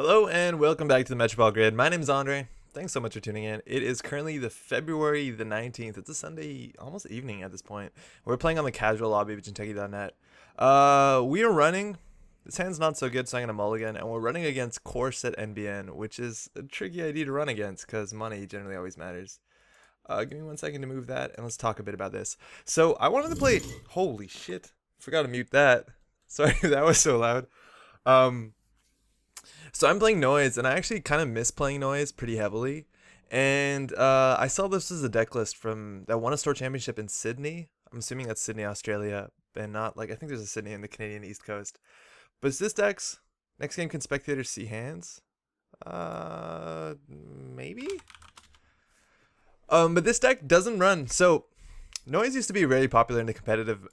Hello and welcome back to the Metropole Grid. My name is Andre. Thanks so much for tuning in. It is currently the February the 19th. It's a Sunday, almost evening at this point. We're playing on the casual lobby of Kentucky.net. We are running. This hand's not so good, so I'm going to mulligan. And we're running against Core Set NBN, which is a tricky idea to run against because money generally always matters. Give me 1 second to move that and let's talk a bit about this. So I wanted to play. Holy shit. Forgot to mute that. Sorry, that was so loud. So I'm playing Noise, and I actually kind of miss playing Noise pretty heavily. And I saw this as a deck list from that won a store championship in Sydney. I'm assuming that's Sydney, Australia, and not like I think there's a Sydney in the Canadian East Coast. But is this deck's next game? Can spectators see hands? Maybe. But this deck doesn't run. So Noise used to be very popular in the competitive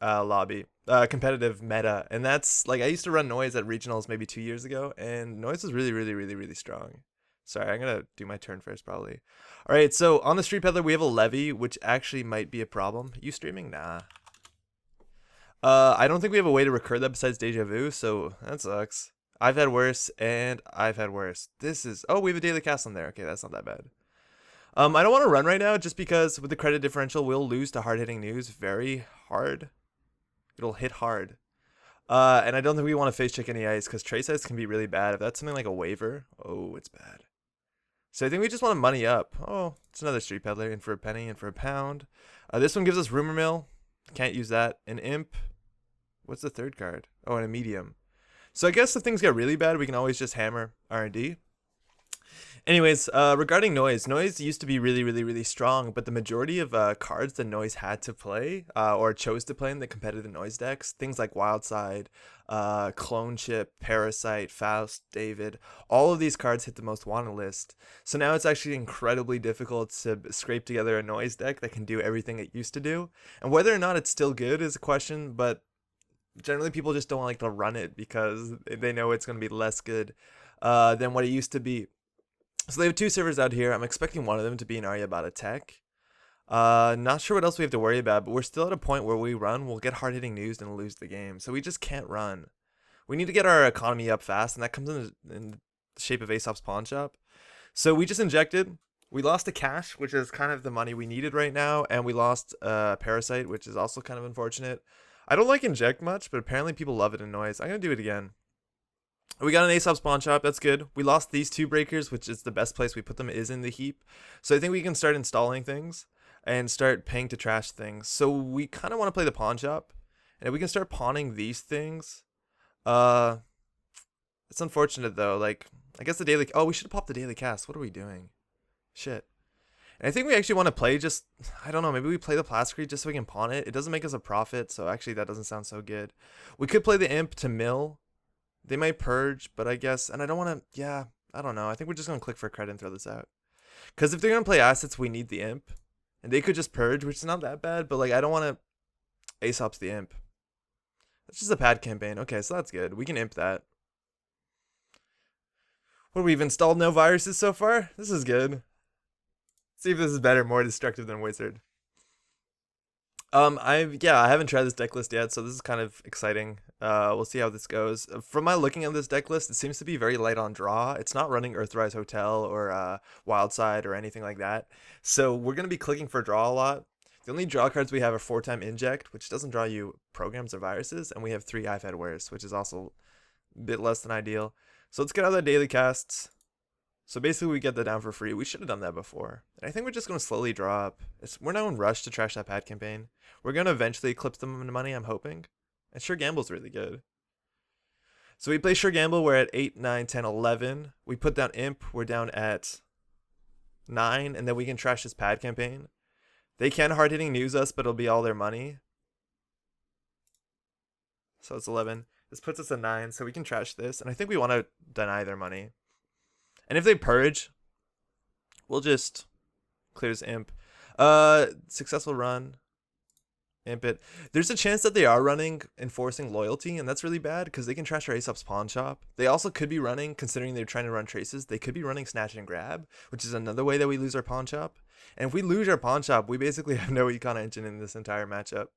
competitive meta, and that's like I used to run Noise at regionals maybe 2 years ago, and Noise was really strong. Sorry, I'm gonna do my turn first probably. All right, so on the Street Peddler we have a Levy, which actually might be a problem. You streaming? Nah. I don't think we have a way to recur that besides Deja Vu, so that sucks. I've had worse, and I've had worse. We have a Daily Cast on there. Okay, that's not that bad. I don't want to run right now just because with the credit differential, we'll lose to hard-hitting news very hard. It'll hit hard. And I don't think we want to face check any ice because trace ice can be really bad. If that's something like a waiver, oh, it's bad. So I think we just want to money up. Oh, it's another Street Peddler in for a penny and for a pound. This one gives us Rumor Mill. Can't use that. An Imp. What's the third card? Oh, and a Medium. So I guess if things get really bad, we can always just hammer R&D. Anyways, regarding Noise used to be really strong, but the majority of cards that Noise had to play, or chose to play in the competitive Noise decks, things like Wildside, Clone Chip, Parasite, Faust, David, all of these cards hit the most wanted list. So now it's actually incredibly difficult to scrape together a Noise deck that can do everything it used to do. And whether or not it's still good is a question, but generally people just don't like to run it because they know it's going to be less good than what it used to be. So they have two servers out here. I'm expecting one of them to be an Aryabhata Tech. Not sure what else we have to worry about, but we're still at a point where we run, we'll get hard-hitting news and lose the game. So we just can't run. We need to get our economy up fast, and that comes in the shape of Aesop's Pawn Shop. So we just injected. We lost a cash, which is kind of the money we needed right now, and we lost Parasite, which is also kind of unfortunate. I don't like inject much, but apparently people love it in Noise. I'm going to do it again. We got an Aesop's Pawn Shop, that's good. We lost these two breakers, which is the best place we put them is in the heap. So I think we can start installing things and start paying to trash things. So we kind of want to play the Pawn Shop. And if we can start pawning these things, it's unfortunate though. Like, I guess the daily, we should have popped the Daily Cast. What are we doing? Shit. And I think we actually want to play just, I don't know, maybe we play the Plasticrete just so we can pawn it. It doesn't make us a profit, so actually that doesn't sound so good. We could play the Imp to mill. They might purge, but I guess, and I don't want to, I don't know. I think we're just going to click for credit and throw this out. Because if they're going to play assets, we need the Imp. And they could just purge, which is not that bad, but like I don't want to Aesop's the Imp. That's just a pad campaign. Okay, so that's good. We can Imp that. What, we've installed no viruses so far? This is good. Let's see if this is better, more destructive than Wizard. I haven't tried this deck list yet, so this is kind of exciting. We'll see how this goes. From my looking at this deck list, it seems to be very light on draw. It's not running Earthrise Hotel or Wildside or anything like that. So we're gonna be clicking for draw a lot. The only draw cards we have are 4-time Inject, which doesn't draw you programs or viruses, and we have 3 I've Had Worse, which is also a bit less than ideal. So let's get out of the daily casts. So basically we get that down for free. We should have done that before. And I think we're just going to slowly draw up. We're now in rush to trash that pad campaign. We're going to eventually eclipse them into money, I'm hoping. And Sure Gamble's really good. So we play Sure Gamble, we're at 8, 9, 10, 11. We put down Imp, we're down at 9. And then we can trash this pad campaign. They can hard-hitting news us, but it'll be all their money. So it's 11. This puts us at 9, so we can trash this. And I think we want to deny their money. And if they purge, we'll just clear this Imp. Successful run. Imp it. There's a chance that they are running Enforcing Loyalty, and that's really bad because they can trash our Aesop's Pawn Shop. They also could be running, considering they're trying to run traces, they could be running Snatch and Grab, which is another way that we lose our Pawn Shop. And if we lose our Pawn Shop, we basically have no Econ engine in this entire matchup.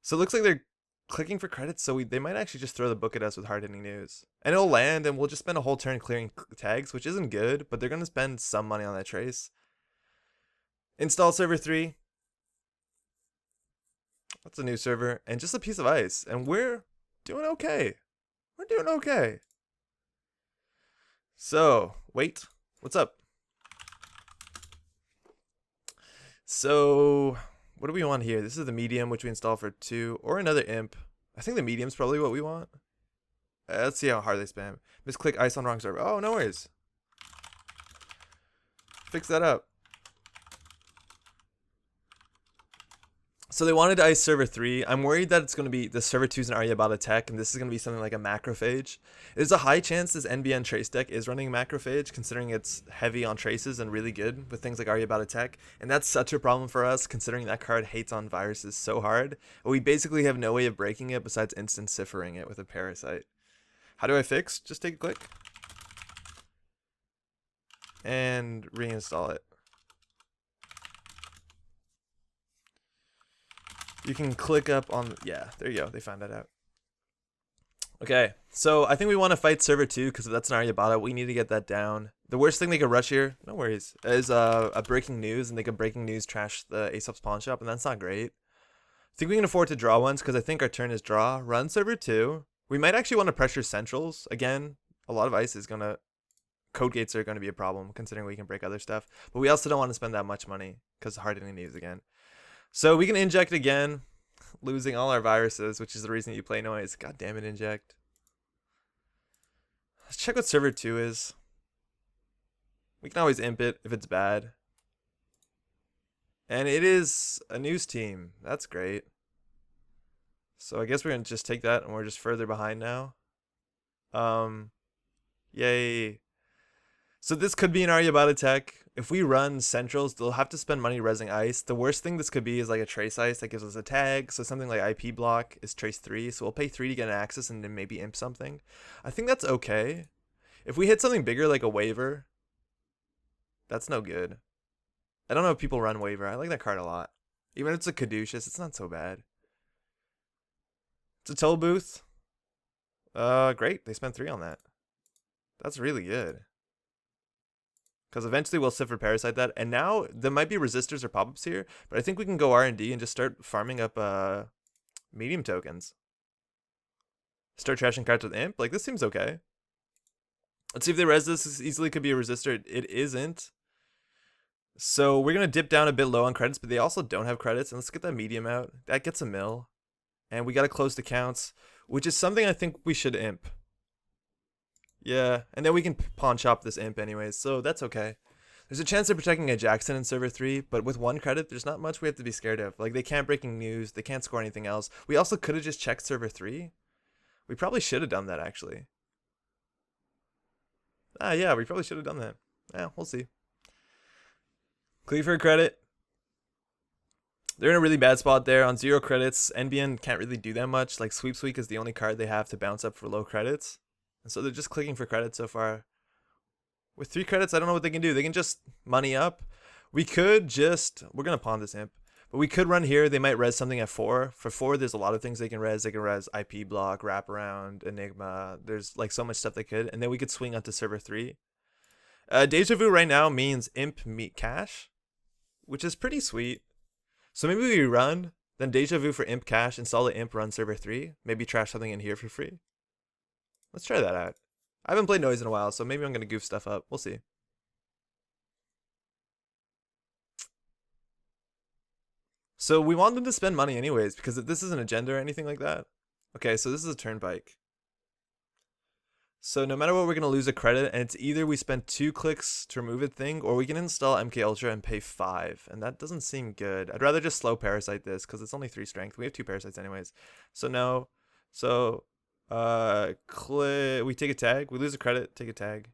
So it looks like they're clicking for credits, so they might actually just throw the book at us with hard-hitting news. And it'll land, and we'll just spend a whole turn clearing tags, which isn't good, but they're going to spend some money on that trace. Install server 3. That's a new server, and just a piece of ice, and we're doing okay. We're doing okay. So, wait, what's up? So, what do we want here? This is the medium, which we install for 2, or another imp. I think the medium's probably what we want. Let's see how hard they spam. Misclick ice on wrong server. Oh, no worries. Fix that up. So they wanted to ice server 3. I'm worried that it's going to be the server 2's an Aryabhata tech, and this is going to be something like a macrophage. There's a high chance this NBN trace deck is running macrophage, considering it's heavy on traces and really good with things like Aryabhata tech. And that's such a problem for us, considering that card hates on viruses so hard. We basically have no way of breaking it besides instant ciphering it with a parasite. How do I fix? Just take a click. And reinstall it. You can click up on, yeah, there you go. They found that out. Okay, so I think we want to fight server 2 because that's an Aryabhata. We need to get that down. The worst thing they could rush here, no worries, is a breaking news, and they could breaking news trash the Aesop's pawn shop, and that's not great. I think we can afford to draw once because I think our turn is draw. Run server 2. We might actually want to pressure centrals. Again, a lot of ice is going to, code gates are going to be a problem considering we can break other stuff. But we also don't want to spend that much money because hard-hitting news again. So we can inject again, losing all our viruses, which is the reason you play noise. God damn it, inject. Let's check what server 2 is. We can always imp it if it's bad. And it is a news team. That's great. So I guess we're going to just take that, and we're just further behind now. Yay. So this could be an Aryabhata tech. If we run centrals, they'll have to spend money resing ice. The worst thing this could be is like a trace ice that gives us a tag. So something like IP block is trace 3. So we'll pay 3 to get an access and then maybe imp something. I think that's okay. If we hit something bigger like a waiver, that's no good. I don't know if people run waiver. I like that card a lot. Even if it's a Caduceus, it's not so bad. It's a toll booth. Great. They spent 3 on that. That's really good. Because eventually we'll cipher parasite that. And now there might be resistors or pop-ups here. But I think we can go R&D and just start farming up medium tokens. Start trashing cards with imp. Like, this seems okay. Let's see if they res this. This easily could be a resistor. It isn't. So we're going to dip down a bit low on credits. But they also don't have credits. And let's get that medium out. That gets a mill. And we got to close the counts. Which is something I think we should imp. Yeah, and then we can pawn shop this imp anyways, so that's okay. There's a chance of protecting a Jackson in server 3, but with 1 credit, there's not much we have to be scared of. Like, they can't breaking news, they can't score anything else. We also could have just checked server 3. We probably should have done that, actually. Yeah, we probably should have done that. Yeah, we'll see. Cleave for a credit. They're in a really bad spot there. On 0 credits, NBN can't really do that much. Like, Sweep Sweep is the only card they have to bounce up for low credits. And so they're just clicking for credits so far. With 3 credits, I don't know what they can do. They can just money up. We could just, we're going to pawn this imp. But we could run here. They might res something at 4. For 4, there's a lot of things they can res. They can res IP block, wraparound, Enigma. There's like so much stuff they could. And then we could swing onto server 3. Deja Vu right now means imp meet cash, which is pretty sweet. So maybe we run, then Deja Vu for imp cash, install the imp, run server 3. Maybe trash something in here for free. Let's try that out. I haven't played noise in a while, so maybe I'm going to goof stuff up. We'll see. So we want them to spend money anyways, because if this is an agenda or anything like that. Okay, so this is a turnpike. So no matter what, we're going to lose a credit, and it's either we spend 2 clicks to remove a thing, or we can install MK Ultra and pay 5, and that doesn't seem good. I'd rather just slow parasite this, because it's only 3 strength. We have 2 parasites anyways. So no. So... we take a tag, we lose a credit, take a tag.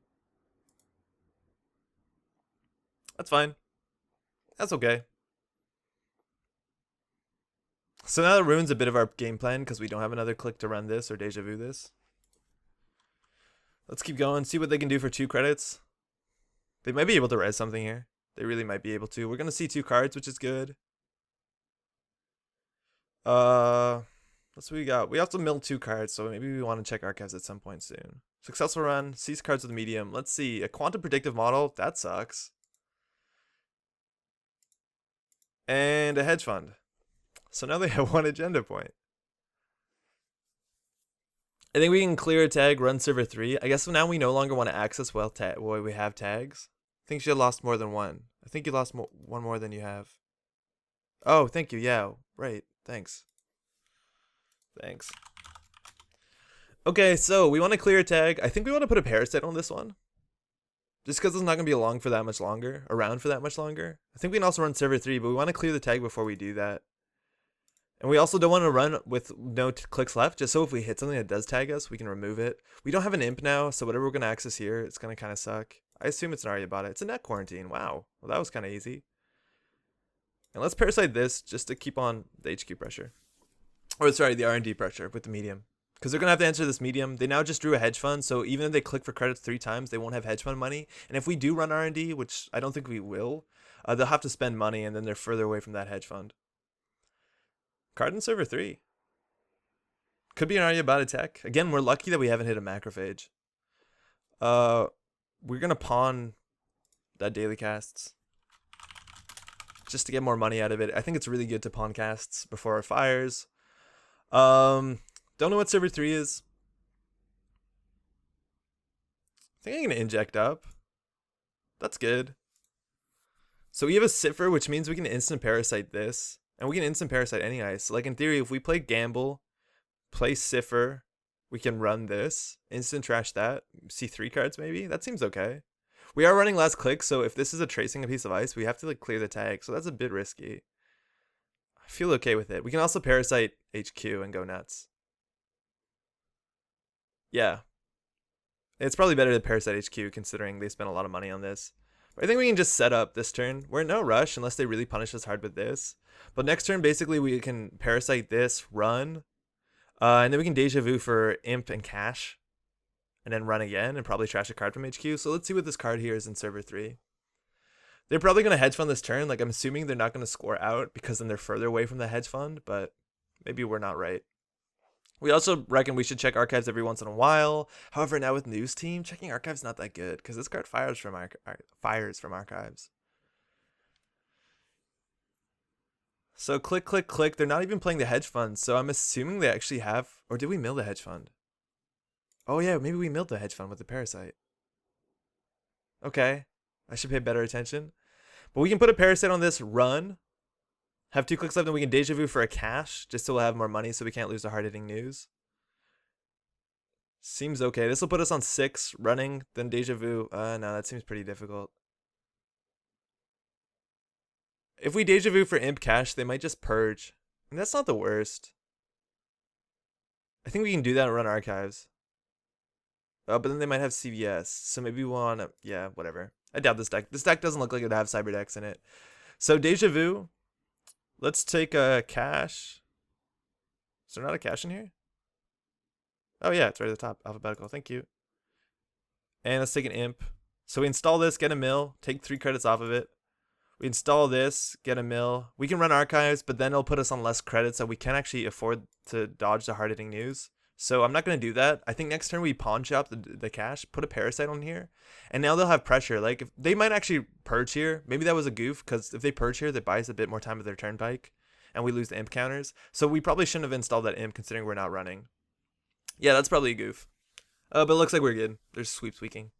That's fine. That's okay. So now that ruins a bit of our game plan because we don't have another click to run this or Deja Vu this. Let's keep going, see what they can do for 2 credits. They might be able to res something here. They really might be able to. We're going to see 2 cards, which is good. That's what we got. We have to mill 2 cards, so maybe we want to check archives at some point soon. Successful run, seize cards with medium. Let's see, a quantum predictive model, that sucks. And a hedge fund. So now they have 1 agenda point. I think we can clear a tag, run server 3. I guess now we no longer want to access while we have tags. I think you lost more than 1. I think you lost one more than you have. Oh, thank you. Yeah, right. Thanks. Thanks. Okay, so we want to clear a tag. I think we want to put a parasite on this one. Just because it's not going to be around for that much longer. I think we can also run server 3, but we want to clear the tag before we do that. And we also don't want to run with no clicks left, just so if we hit something that does tag us, we can remove it. We don't have an imp now, so whatever we're going to access here, it's going to kind of suck. I assume it's an Arya bot. It's a net quarantine. Wow. Well, that was kind of easy. And let's parasite this just to keep on the HQ pressure. Or sorry, the R&D pressure with the medium. Because they're going to have to answer this medium. They now just drew a hedge fund, so even if they click for credits 3 times, they won't have hedge fund money. And if we do run R&D, which I don't think we will, they'll have to spend money, and then they're further away from that hedge fund. Card in server 3. Could be an Arya bot attack. Again, we're lucky that we haven't hit a macrophage. We're going to pawn that daily casts. Just to get more money out of it. I think it's really good to pawn casts before our fires. Don't know what server 3 is. I think I'm going to inject up. That's good. So we have a Cipher, which means we can instant parasite this. And we can instant parasite any ice. So like in theory, if we play Gamble, play Cipher, we can run this. Instant trash that. See 3 cards maybe? That seems okay. We are running last click, so if this is a tracing a piece of ice, we have to like clear the tag. So that's a bit risky. I feel okay with it. We can also parasite HQ and go nuts. Yeah. It's probably better to parasite HQ considering they spent a lot of money on this. But I think we can just set up this turn. We're in no rush unless they really punish us hard with this. But next turn, basically, we can parasite this, run. And then we can deja vu for imp and cash. And then run again and probably trash a card from HQ. So let's see what this card here is in server 3. They're probably going to hedge fund this turn. Like I'm assuming they're not going to score out because then they're further away from the hedge fund. But maybe we're not right. We also reckon we should check archives every once in a while. However, now with news team, checking archives not that good because this card fires from archives. So click, click, click. They're not even playing the hedge fund. So I'm assuming they actually have, or did we mill the hedge fund? Oh yeah, maybe we milled the hedge fund with the parasite. Okay, I should pay better attention. But we can put a parasite on this, run. Have 2 clicks left, and we can deja vu for a cash, just so we'll have more money so we can't lose the hard-hitting news. Seems okay. This will put us on 6, running, then deja vu. No, that seems pretty difficult. If we deja vu for imp cash, they might just purge. And that's not the worst. I think we can do that and run archives. But then they might have CVS, so maybe we want to, yeah, whatever. I doubt this deck. This deck doesn't look like it would have cyber decks in it. So deja vu. Let's take a cash. Is there not a cash in here? Oh yeah, it's right at the top. Alphabetical. Thank you. And let's take an imp. So we install this, get a mill, take 3 credits off of it. We install this, get a mill. We can run archives, but then it'll put us on less credits, so we can't actually afford to dodge the hard-hitting news. So I'm not going to do that. I think next turn we pawn shop the cash, put a parasite on here, and now they'll have pressure. Like, if they might actually purge here. Maybe that was a goof, because if they purge here, that buys a bit more time of their turnpike, and we lose the imp counters. So we probably shouldn't have installed that imp, considering we're not running. Yeah, that's probably a goof. But it looks like we're good. There's sweep tweaking.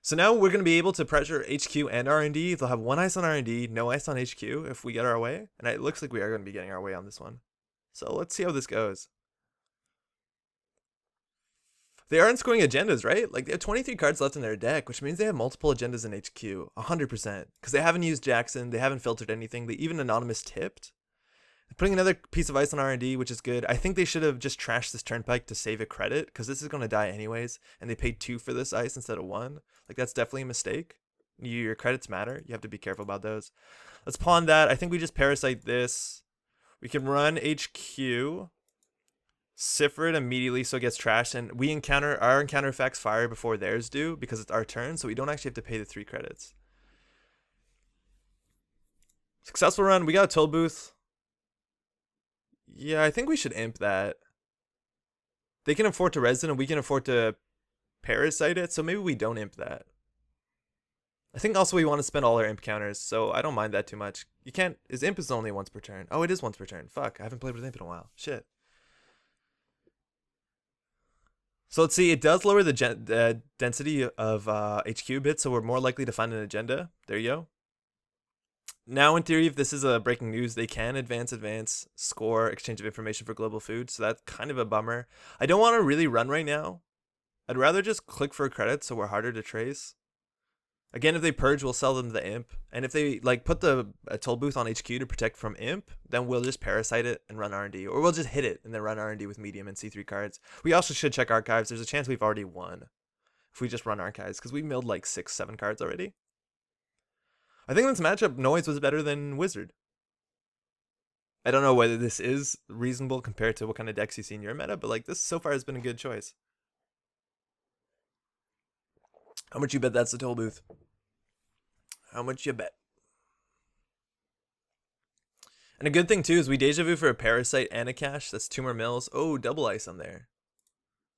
So now we're going to be able to pressure HQ and R&D. They'll have 1 ice on R&D, no ice on HQ if we get our way. And it looks like we are going to be getting our way on this one. So let's see how this goes. They aren't scoring agendas, right? Like, they have 23 cards left in their deck, which means they have multiple agendas in HQ. 100%. Because they haven't used Jackson. They haven't filtered anything. They even anonymous tipped. Putting another piece of ice on R&D, which is good. I think they should have just trashed this turnpike to save a credit, because this is going to die anyways, and they paid 2 for this ice instead of 1. Like, that's definitely a mistake. Your credits matter. You have to be careful about those. Let's pawn that. I think we just parasite this. We can run HQ, Cipher it immediately so it gets trashed, and our encounter effects fire before theirs do, because it's our turn, so we don't actually have to pay the 3 credits. Successful run. We got a toll booth. Yeah, I think we should imp that. They can afford to res it and we can afford to parasite it, so maybe we don't imp that. I think also we want to spend all our imp counters, so I don't mind that too much. You can't. Imp is only once per turn. Oh, it is once per turn. Fuck, I haven't played with imp in a while. Shit. So let's see. It does lower the density of HQ a bit, so we're more likely to find an agenda. There you go. Now, in theory, if this is a breaking news, they can advance, score, exchange of information for global food. So that's kind of a bummer. I don't want to really run right now. I'd rather just click for credit so we're harder to trace. Again, if they purge, we'll sell them the imp. And if they like put the toll booth on HQ to protect from imp, then we'll just parasite it and run R&D. Or we'll just hit it and then run R&D with medium and C3 cards. We also should check archives. There's a chance we've already won if we just run archives, because we milled like 6-7 cards already. I think this matchup, Noise was better than Wizard. I don't know whether this is reasonable compared to what kind of decks you see in your meta, but like this so far has been a good choice. How much you bet that's the toll booth? How much you bet? And a good thing too is we deja vu for a parasite and a cash. That's 2 more mills. Oh, double ice on there.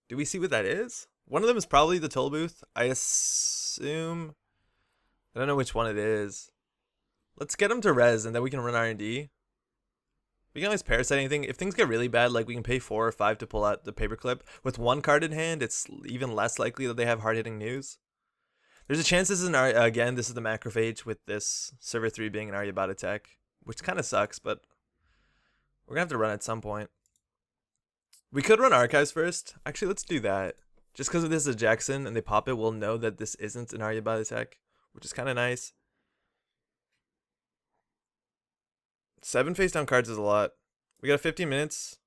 Do we see what that is? One of them is probably the toll booth. I assume. I don't know which one it is. Let's get them to res and then we can run R&D. We can always parasite anything. If things get really bad, like we can pay 4 or 5 to pull out the paperclip. With 1 card in hand, it's even less likely that they have hard-hitting news. There's a chance this is an again, this is the macrophage with this server 3 being an Aryabhata tech, which kind of sucks, but we're going to have to run at some point. We could run archives first. Actually, let's do that. Just because if this is a Jackson and they pop it, we'll know that this isn't an Aryabhata tech, which is kind of nice. 7 face down cards is a lot. We got 15 minutes,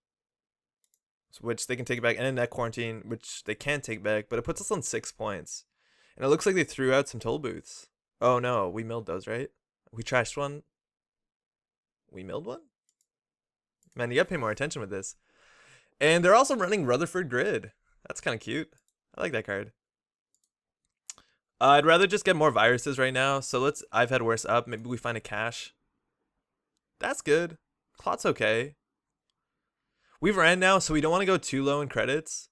which they can take back, and a net quarantine, which they can take back, but it puts us on 6 points. And it looks like they threw out some toll booths. Oh no, we milled those, right? We trashed one. We milled one? Man, you gotta pay more attention with this. And they're also running Rutherford Grid. That's kind of cute. I like that card. I'd rather just get more viruses right now. So let's, I've had worse up. Maybe we find a cache. That's good. Clot's okay. We've ran now, so we don't want to go too low in credits.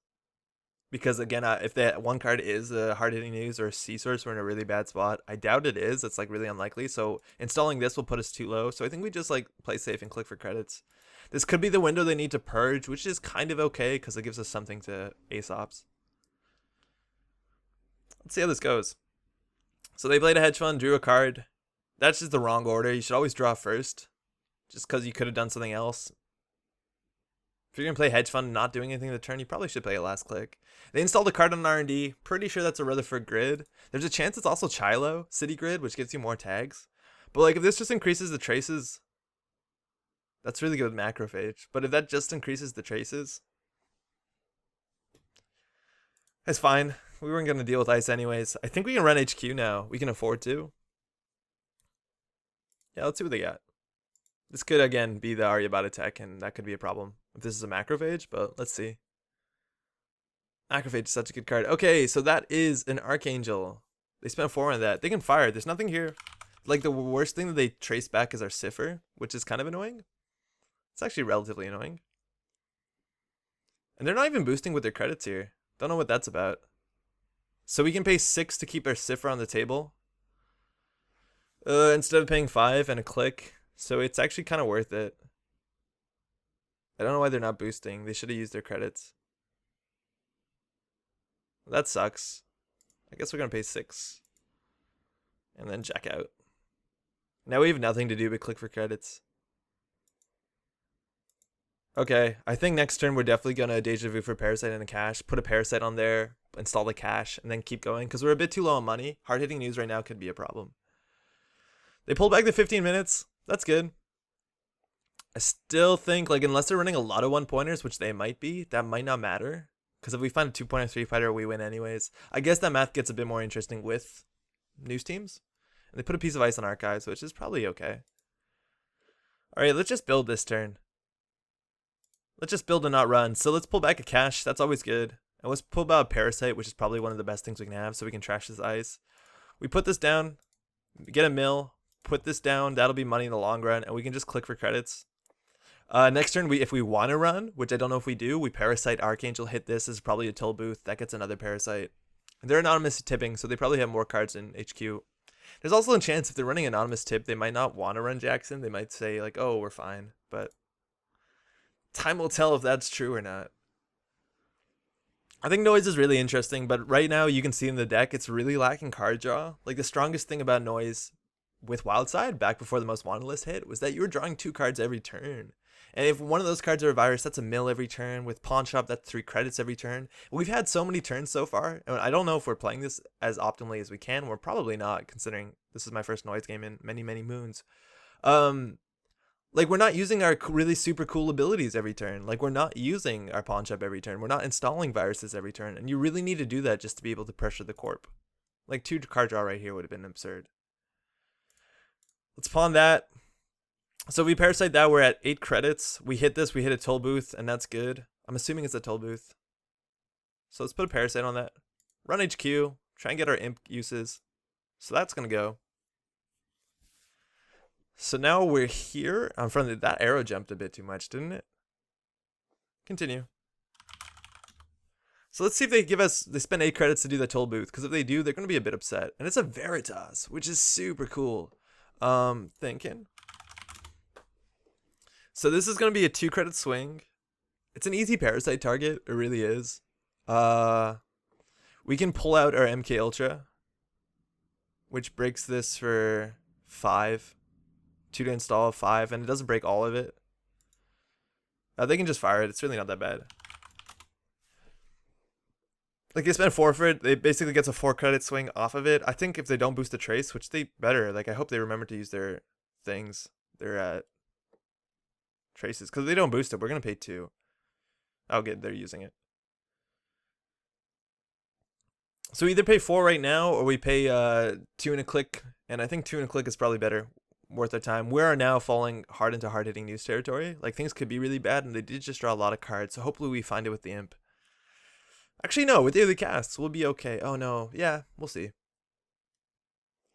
Because again, if that one card is a hard-hitting news or a C-source, we're in a really bad spot. I doubt it is. It's like really unlikely. So installing this will put us too low. So I think we just like play safe and click for credits. This could be the window they need to purge, which is kind of okay because it gives us something to ace ops. Let's see how this goes. So they played a hedge fund, drew a card. That's just the wrong order. You should always draw first, just because you could have done something else. If you're gonna play hedge fund not doing anything in the turn, you probably should play a last click. They installed a card on R&D. Pretty sure that's a Rutherford Grid. There's a chance it's also Chilo City Grid, which gets you more tags. But like if this just increases the traces, that's really good with macrophage. But if that just increases the traces, it's fine. We weren't gonna deal with ice anyways. I think we can run HQ now. We can afford to. Yeah, let's see what they got. This could again be the Aryabhata tech, and that could be a problem if this is a macrophage, but let's see. Macrophage is such a good card. Okay, so that is an Archangel. They spent 4 on that. They can fire. There's nothing here. Like the worst thing that they trace back is our cipher, which is kind of annoying. It's actually relatively annoying. And they're not even boosting with their credits here. Don't know what that's about. So we can pay 6 to keep our cipher on the table. Instead of paying 5 and a click. So it's actually kind of worth it. I don't know why they're not boosting. They should have used their credits. That sucks. I guess we're going to pay 6. And then jack out. Now we have nothing to do but click for credits. Okay, I think next turn we're definitely going to deja vu for Parasite and a cache. Put a Parasite on there, install the cache, and then keep going. Because we're a bit too low on money. Hard-hitting news right now could be a problem. They pulled back the 15 minutes. That's good. I still think, like, unless they're running a lot of one-pointers, which they might be, that might not matter. Because if we find a 2-pointer 3-fighter, we win anyways. I guess that math gets a bit more interesting with news teams. And they put a piece of ice on archives, which is probably okay. Alright, let's just build this turn. Let's just build and not run. So let's pull back a cache. That's always good. And let's pull out a Parasite, which is probably one of the best things we can have, so we can trash this ice. We put this down, get a mill, put this down. That'll be money in the long run, and we can just click for credits. Next turn, if we want to run, which I don't know if we do, we Parasite Archangel, hit this is probably a Toll Booth. That gets another Parasite. They're anonymous tipping, so they probably have more cards in HQ. There's also a chance if they're running anonymous tip, they might not want to run Jackson. They might say like, oh, we're fine. But time will tell if that's true or not. I think Noise is really interesting, but right now you can see in the deck it's really lacking card draw. Like the strongest thing about Noise with Wildside back before the Most Wanted list hit was that you were drawing 2 cards every turn. And if one of those cards are a virus, that's a mill every turn. With Pawn Shop, that's 3 credits every turn. We've had so many turns so far. And I don't know if we're playing this as optimally as we can. We're probably not, considering this is my first Noise game in many, many moons. Like, we're not using our really super cool abilities every turn. Like, we're not using our Pawn Shop every turn. We're not installing viruses every turn. And you really need to do that just to be able to pressure the corp. Like, 2 card draw right here would have been absurd. Let's pawn that. So we Parasite that, we're at 8 credits. We hit this, we hit a Toll Booth, and that's good. I'm assuming it's a Toll Booth. So let's put a Parasite on that. Run HQ, try and get our imp uses. So that's going to go. So now we're here. I'm from that arrow jumped a bit too much, didn't it? Continue. So let's see if they give us, they spend 8 credits to do the Toll Booth, because if they do, they're going to be a bit upset. And it's a Veritas, which is super cool. Thinking. So this is going to be a 2 credit swing. It's an easy Parasite target. It really is. We can pull out our MK Ultra, which breaks this for 5. 2 to install, 5, and it doesn't break all of it. They can just fire it. It's really not that bad. Like, they spend 4 for it. They basically gets a 4 credit swing off of it. I think if they don't boost the trace, which they better, like, I hope they remember to use their things. They're at traces, because if they don't boost it, we're gonna pay 2. Oh, good, they're using it. So we either pay 4 right now, or we pay 2 and a click, and I think 2 and a click is probably better, worth our time. We are now falling hard into hard-hitting news territory. Like, things could be really bad, and they did just draw a lot of cards, so hopefully we find it with the imp. Actually, no, with daily casts, we'll be okay. Oh no, yeah, we'll see.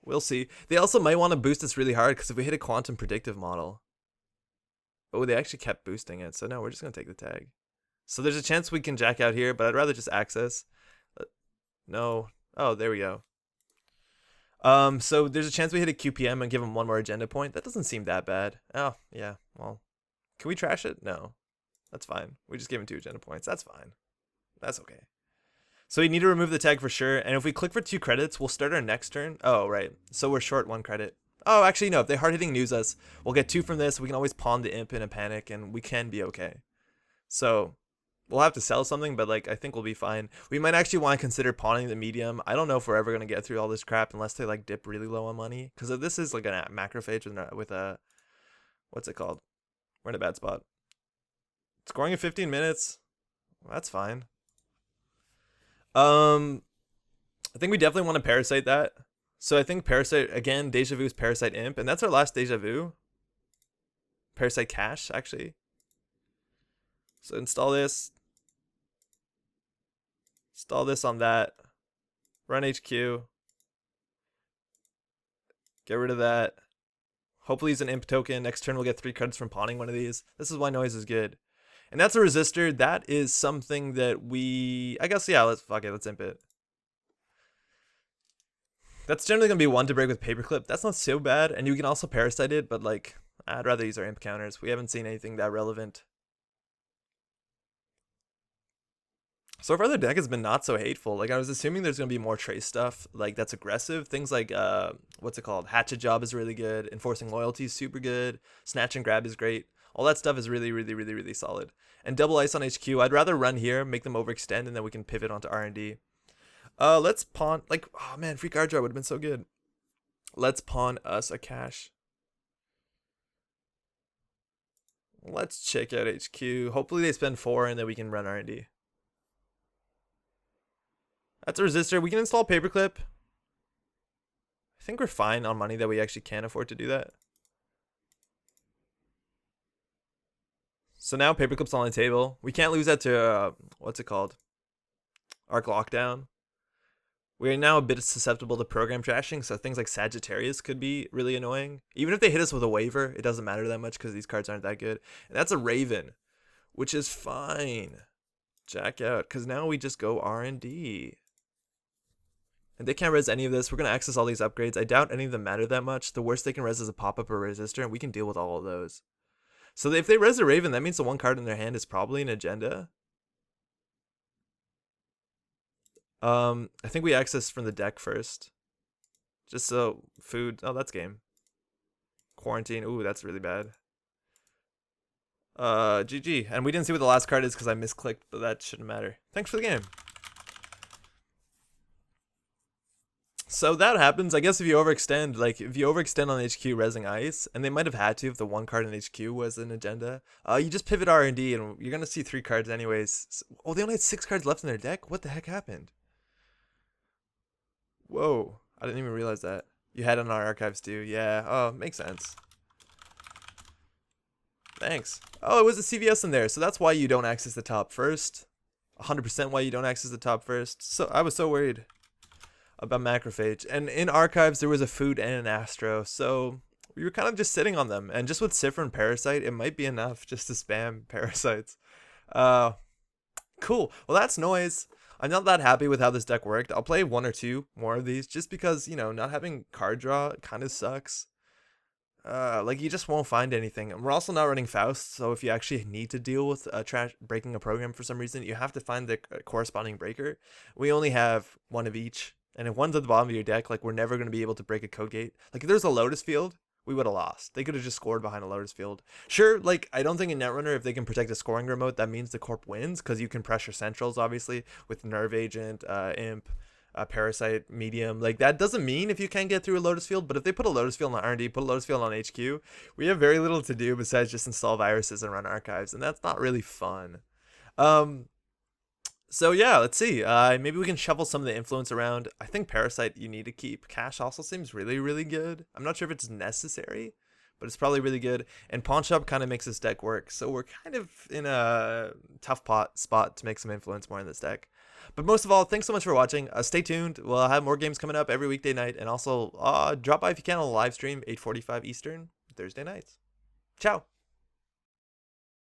We'll see. They also might want to boost this really hard, because if we hit a quantum predictive model. Oh, they actually kept boosting it. So no, we're just going to take the tag. So there's a chance we can jack out here, but I'd rather just access. No. Oh, there we go. So there's a chance we hit a QPM and give him 1 more agenda point. That doesn't seem that bad. Oh, yeah. Well, can we trash it? No. That's fine. We just gave him 2 agenda points. That's fine. That's okay. So we need to remove the tag for sure. And if we click for 2 credits, we'll start our next turn. Oh, right. So we're short 1 credit. Oh, actually, no. If they hard-hitting news us, we'll get 2 from this. We can always pawn the imp in a panic, and we can be okay. So we'll have to sell something, but like I think we'll be fine. We might actually want to consider pawning the medium. I don't know if we're ever going to get through all this crap unless they like dip really low on money. Because if this is like a macrophage with a, what's it called? We're in a bad spot. Scoring in 15 minutes. Well, that's fine. I think we definitely want to Parasite that. So I think Parasite, again, Deja Vu is Parasite Imp, and that's our last Deja Vu. Parasite Cash, actually. So install this. Install this on that. Run HQ. Get rid of that. Hopefully use an Imp token. Next turn we'll get 3 cards from pawning one of these. This is why Noise is good. And that's a resistor. That is something that we... I guess, yeah, let's Imp it. That's generally going to be 1 to break with Paperclip. That's not so bad. And you can also Parasite it, but like, I'd rather use our Imp counters. We haven't seen anything that relevant. So far the deck has been not so hateful. Like, I was assuming there's going to be more trace stuff, like, that's aggressive. Things like, what's it called? Hatchet Job is really good. Enforcing Loyalty is super good. Snatch and Grab is great. All that stuff is really, really, really, really solid. And double ice on HQ. I'd rather run here, make them overextend, and then we can pivot onto R&D. Let's pawn, like, oh man, free card draw would have been so good. Let's pawn us a cash. Let's check out HQ. Hopefully they spend 4 and then we can run R&D. That's a resistor. We can install Paperclip. I think we're fine on money that we actually can afford to do that. So now Paperclip's on the table. We can't lose that to, what's it called? Arc Lockdown. We're now a bit susceptible to program trashing, so things like Sagittarius could be really annoying. Even if they hit us with a waiver, it doesn't matter that much because these cards aren't that good. And that's a Raven, which is fine. Jack out, because now we just go R&D. And they can't res any of this. We're going to access all these upgrades. I doubt any of them matter that much. The worst they can res is a pop-up or resistor, and we can deal with all of those. So if they res a Raven, that means the one card in their hand is probably an agenda. I think we access from the deck first. Just so food. Oh, that's game. Quarantine. Ooh, that's really bad. GG. And we didn't see what the last card is because I misclicked, but that shouldn't matter. Thanks for the game. So that happens. I guess if you overextend, like if you overextend on HQ resing ice, and they might have had to if the one card in HQ was an agenda, you just pivot R&D and you're gonna see 3 cards anyways. Oh, they only had 6 cards left in their deck? What the heck happened? Whoa, I didn't even realize that. You had it on our archives too. Yeah, oh, makes sense. Thanks. Oh, it was a CVS in there, so that's why you don't access the top first. 100% why you don't access the top first. So I was so worried about Macrophage. And in archives, there was a food and an Astro, so we were kind of just sitting on them. And just with Cipher and Parasite, it might be enough just to spam Parasites. Cool. Well, that's noise. I'm not that happy with how this deck worked. I'll play 1 or 2 more of these just because, you know, not having card draw kind of sucks. Like you just won't find anything. And we're also not running Faust, so if you actually need to deal with breaking a program for some reason, you have to find the corresponding breaker. We only have 1 of each, and if one's at the bottom of your deck, like we're never going to be able to break a code gate. Like if there's a Lotus Field, we would have lost. They could have just scored behind a Lotus Field. Sure, like I don't think in Netrunner, if they can protect a scoring remote, that means the corp wins because you can pressure centrals obviously with Nerve Agent, Imp, Parasite, Medium. Like that doesn't mean if you can't get through a Lotus Field, but if they put a Lotus Field on R&D, put a Lotus Field on HQ, we have very little to do besides just install viruses and run archives, and that's not really fun. So yeah, let's see. Maybe we can shuffle some of the influence around. I think Parasite you need to keep. Cash also seems really, really good. I'm not sure if it's necessary, but it's probably really good. And Pawn Shop kind of makes this deck work. So we're kind of in a tough spot to make some influence more in this deck. But most of all, thanks so much for watching. Stay tuned. We'll have more games coming up every weekday night. And also drop by if you can on a live stream, 8:45 Eastern, Thursday nights. Ciao.